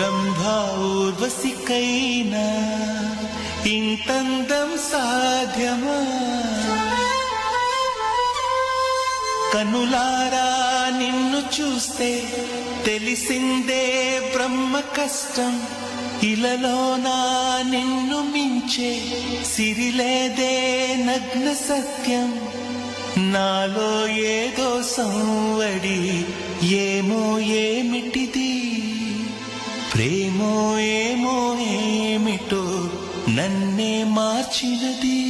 రంభా ఊర్వశికైనా ఇంతందం సాధ్యమా? కనులారా నిన్ను చూస్తే తెలిసిందే బ్రహ్మ కష్టం. ఇలలోనా నిన్ను మించే సిరిలేదే నగ్న సత్యం. నాలో ఏదో సంవడి, ఏమో ఏమిటిది, ప్రేమో ఏమో ఏమిటో నన్నే మార్చినది.